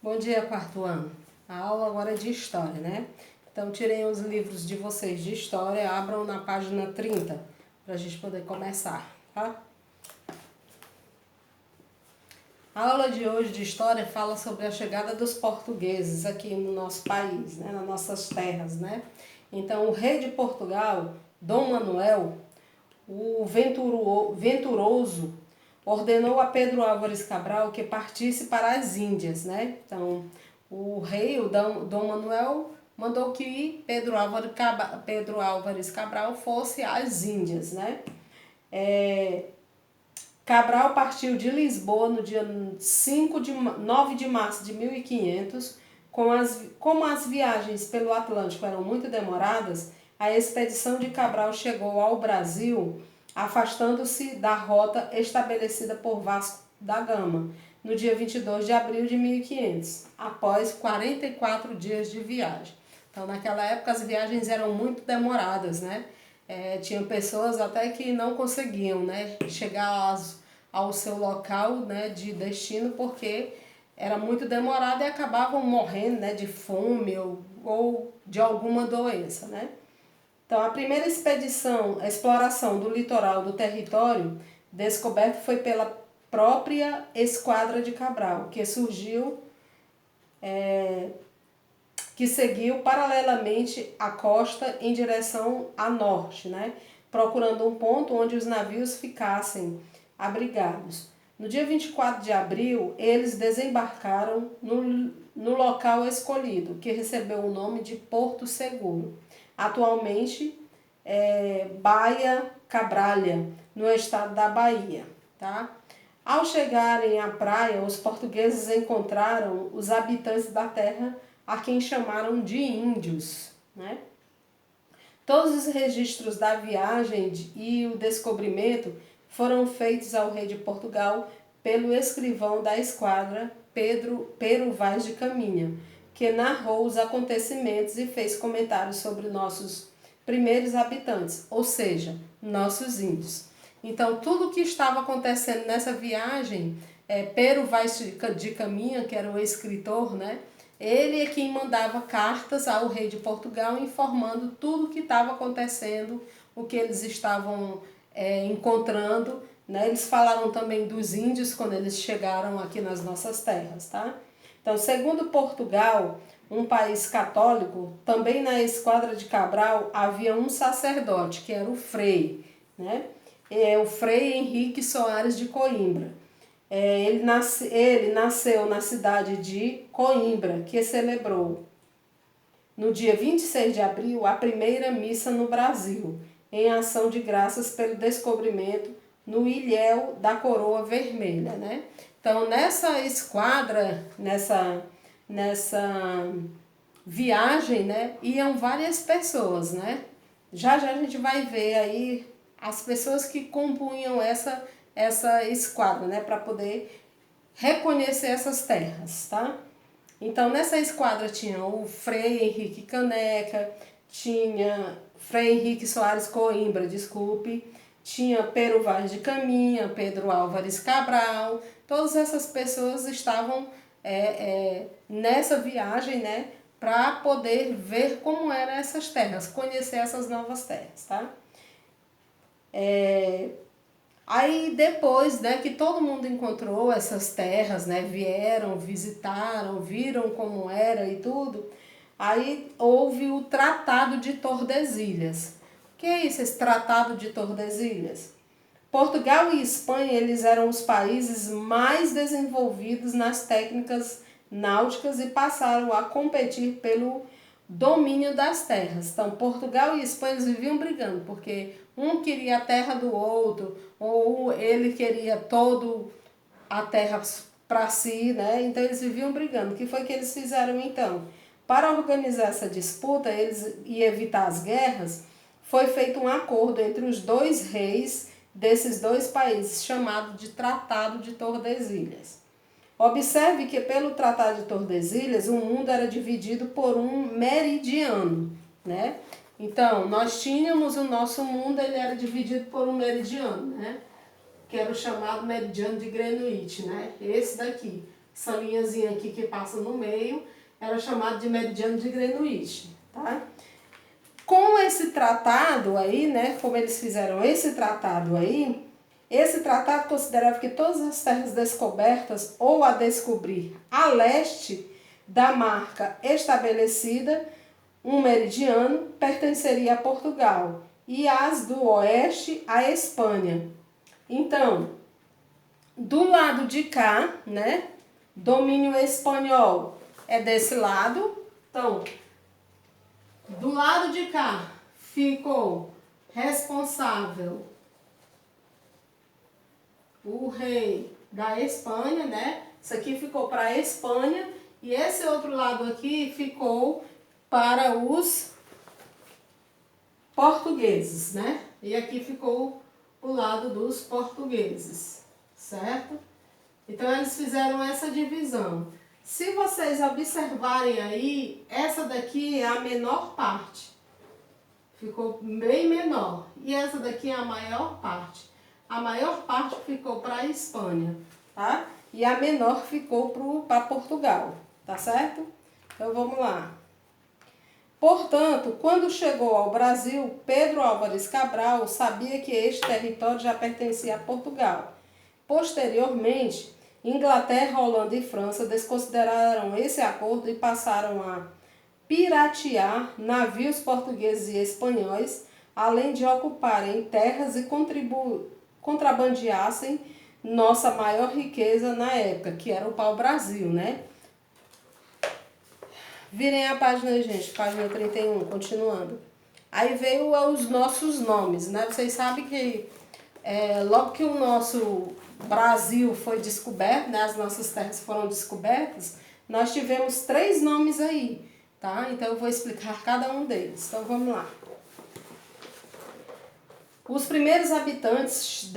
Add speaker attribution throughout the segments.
Speaker 1: Bom dia, quarto ano. A aula agora é de história, né? Então, tirem os livros de vocês de história, abram na página 30, para a gente poder começar, tá? A aula de hoje de história fala sobre a chegada dos portugueses aqui no nosso país, né? Nas nossas terras, né? Então, o rei de Portugal, Dom Manuel, o venturoso, ordenou a Pedro Álvares Cabral que partisse para as Índias, né? Então, o rei, o Dom Manuel, mandou que Pedro Álvares Cabral fosse às Índias, né? Cabral partiu de Lisboa no dia 9 de março de 1500. Como as viagens pelo Atlântico eram muito demoradas, a expedição de Cabral chegou ao Brasil afastando-se da rota estabelecida por Vasco da Gama no dia 22 de abril de 1500, após 44 dias de viagem. Então, naquela época, as viagens eram muito demoradas, né? Tinha pessoas até que não conseguiam, né, chegar ao seu local, né, de destino porque era muito demorado e acabavam morrendo, né, de fome ou de alguma doença, né? Então, a primeira expedição, a exploração do litoral do território descoberto foi pela própria Esquadra de Cabral, que seguiu paralelamente à costa em direção a norte, né? Procurando um ponto onde os navios ficassem abrigados. No dia 24 de abril, eles desembarcaram no local escolhido, que recebeu o nome de Porto Seguro. Atualmente, Baía Cabralha, no estado da Bahia, tá? Ao chegarem à praia, os portugueses encontraram os habitantes da terra a quem chamaram de índios, né? Todos os registros da viagem e o descobrimento foram feitos ao rei de Portugal pelo escrivão da esquadra, Pero Vaz de Caminha, que narrou os acontecimentos e fez comentários sobre nossos primeiros habitantes, ou seja, nossos índios. Então, tudo o que estava acontecendo nessa viagem, Pero Vaz de Caminha, que era o escritor, né? Ele é quem mandava cartas ao rei de Portugal informando tudo o que estava acontecendo, o que eles estavam encontrando, né? Eles falaram também dos índios quando eles chegaram aqui nas nossas terras, tá? Então, segundo Portugal, um país católico, também na Esquadra de Cabral havia um sacerdote, que era o Frei, né? O Frei Henrique Soares de Coimbra. Ele nasceu na cidade de Coimbra, que celebrou no dia 26 de abril a primeira missa no Brasil, em ação de graças pelo descobrimento no ilhéu da Coroa Vermelha, né? Então, nessa esquadra, nessa viagem, né, iam várias pessoas, né? Já a gente vai ver aí as pessoas que compunham essa esquadra, né, para poder reconhecer essas terras, tá? Então, nessa esquadra tinha o Frei Henrique Caneca, tinha Frei Henrique Soares Coimbra, desculpe, tinha Pero Vaz de Caminha, Pedro Álvares Cabral, todas essas pessoas estavam nessa viagem, né, para poder ver como eram essas terras, conhecer essas novas terras, tá? Aí depois, né, que todo mundo encontrou essas terras, né, vieram, visitaram, viram como era e tudo, aí houve o Tratado de Tordesilhas. O que é isso, esse Tratado de Tordesilhas? Portugal e Espanha, eles eram os países mais desenvolvidos nas técnicas náuticas e passaram a competir pelo domínio das terras. Então, Portugal e Espanha eles viviam brigando, porque um queria a terra do outro, ou ele queria todo a terra para si, né? Então, eles viviam brigando. O que foi que eles fizeram, então? Para organizar essa disputa e evitar as guerras, foi feito um acordo entre os dois reis desses dois países, chamado de Tratado de Tordesilhas. Observe que pelo Tratado de Tordesilhas o mundo era dividido por um meridiano, né? Então, nós tínhamos o nosso mundo, ele era dividido por um meridiano, né? Que era o chamado meridiano de Greenwich, né? Esse daqui. essa linhazinha aqui que passa no meio, era chamado de meridiano de Greenwich, tá? Com esse tratado aí, né, como eles fizeram esse tratado aí, esse tratado considerava que todas as terras descobertas ou a descobrir a leste da marca estabelecida, um meridiano, pertenceria a Portugal e as do oeste à Espanha. Então, do lado de cá, né, domínio espanhol é desse lado. Então, do lado de cá ficou responsável o rei da Espanha, né? Isso aqui ficou para a Espanha e esse outro lado aqui ficou para os portugueses, né? E aqui ficou o lado dos portugueses, certo? Então eles fizeram essa divisão. Se vocês observarem aí, essa daqui é a menor parte. Ficou bem menor. E essa daqui é a maior parte. A maior parte ficou para a Espanha, tá? E a menor ficou para Portugal, tá certo? Então vamos lá. Portanto, quando chegou ao Brasil, Pedro Álvares Cabral sabia que este território já pertencia a Portugal. Posteriormente, Inglaterra, Holanda e França desconsideraram esse acordo e passaram a piratear navios portugueses e espanhóis, além de ocuparem terras e contrabandeassem nossa maior riqueza na época, que era o pau-brasil, né? Virem a página aí, gente, página 31, continuando. Aí veio os nossos nomes, né? Vocês sabem que logo que o nosso Brasil foi descoberto, né? As nossas terras foram descobertas, nós tivemos 3 nomes aí, tá? Então eu vou explicar cada um deles. Então vamos lá. Os primeiros habitantes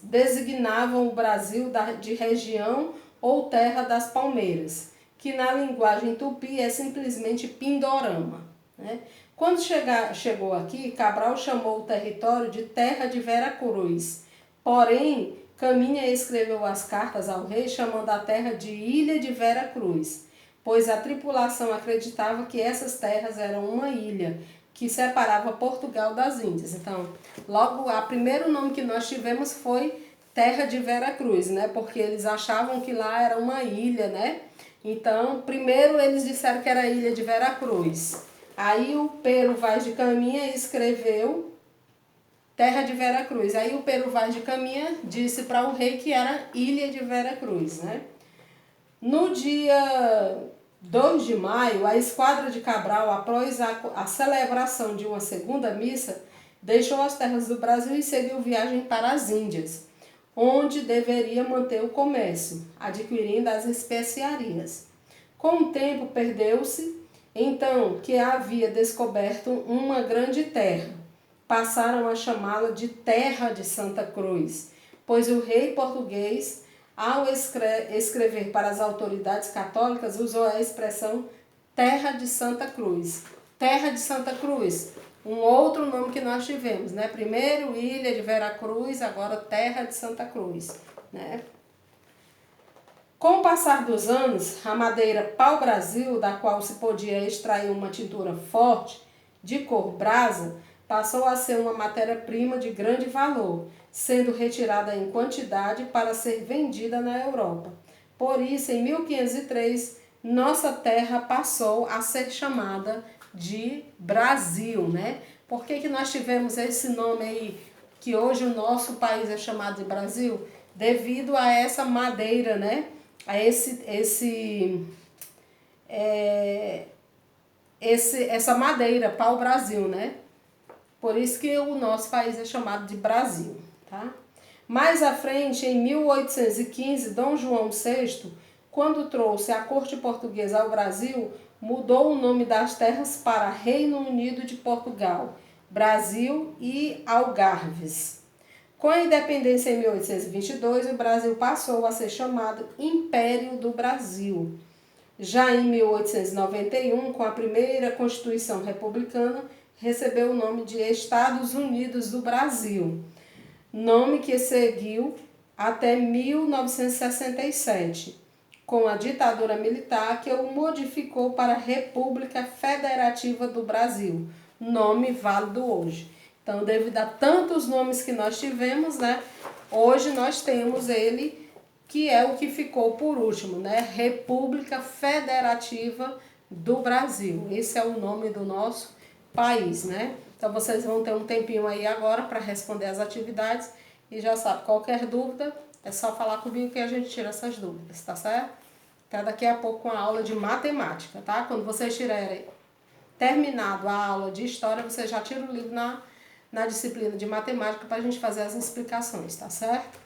Speaker 1: designavam o Brasil de região ou terra das palmeiras, que na linguagem tupi é simplesmente Pindorama, né? Quando chegou aqui, Cabral chamou o território de Terra de Vera Cruz. Porém, Caminha escreveu as cartas ao rei chamando a terra de Ilha de Vera Cruz, pois a tripulação acreditava que essas terras eram uma ilha que separava Portugal das Índias. Então, logo, o primeiro nome que nós tivemos foi Terra de Vera Cruz, né? Porque eles achavam que lá era uma ilha, né? Então, primeiro eles disseram que era a Ilha de Vera Cruz. Aí o Pero Vaz de Caminha escreveu Terra de Vera Cruz. Aí o Pero Vaz de Caminha disse para o rei que era Ilha de Vera Cruz, né? No dia 2 de maio, a esquadra de Cabral, após a celebração de uma segunda missa, deixou as terras do Brasil e seguiu viagem para as Índias, onde deveria manter o comércio, adquirindo as especiarias. Com o tempo, perdeu-se, então, que havia descoberto uma grande terra. Passaram a chamá-la de Terra de Santa Cruz, pois o rei português, ao escrever para as autoridades católicas, usou a expressão Terra de Santa Cruz. Terra de Santa Cruz, um outro nome que nós tivemos, né? Primeiro Ilha de Vera Cruz, agora Terra de Santa Cruz, né? Com o passar dos anos, a madeira pau-brasil, da qual se podia extrair uma tintura forte, de cor brasa, passou a ser uma matéria-prima de grande valor, sendo retirada em quantidade para ser vendida na Europa. Por isso, em 1503, nossa terra passou a ser chamada de Brasil, né? Por que nós tivemos esse nome aí, que hoje o nosso país é chamado de Brasil? Devido a essa madeira, né? A essa madeira, pau-brasil, né? Por isso que o nosso país é chamado de Brasil, tá? Mais à frente, em 1815, Dom João VI, quando trouxe a corte portuguesa ao Brasil, mudou o nome das terras para Reino Unido de Portugal, Brasil e Algarves. Com a independência em 1822, o Brasil passou a ser chamado Império do Brasil. Já em 1891, com a primeira Constituição Republicana, recebeu o nome de Estados Unidos do Brasil, nome que seguiu até 1967, com a ditadura militar, que o modificou para República Federativa do Brasil, nome válido hoje. Então, devido a tantos nomes que nós tivemos, né, hoje nós temos ele, que é o que ficou por último, né, República Federativa do Brasil. Esse é o nome do nosso país, né? Então, vocês vão ter um tempinho aí agora para responder as atividades e já sabe, qualquer dúvida, é só falar comigo que a gente tira essas dúvidas, tá certo? Até daqui a pouco com a aula de matemática, tá? Quando vocês tiverem terminado a aula de história, você já tira o livro na disciplina de matemática para a gente fazer as explicações, tá certo?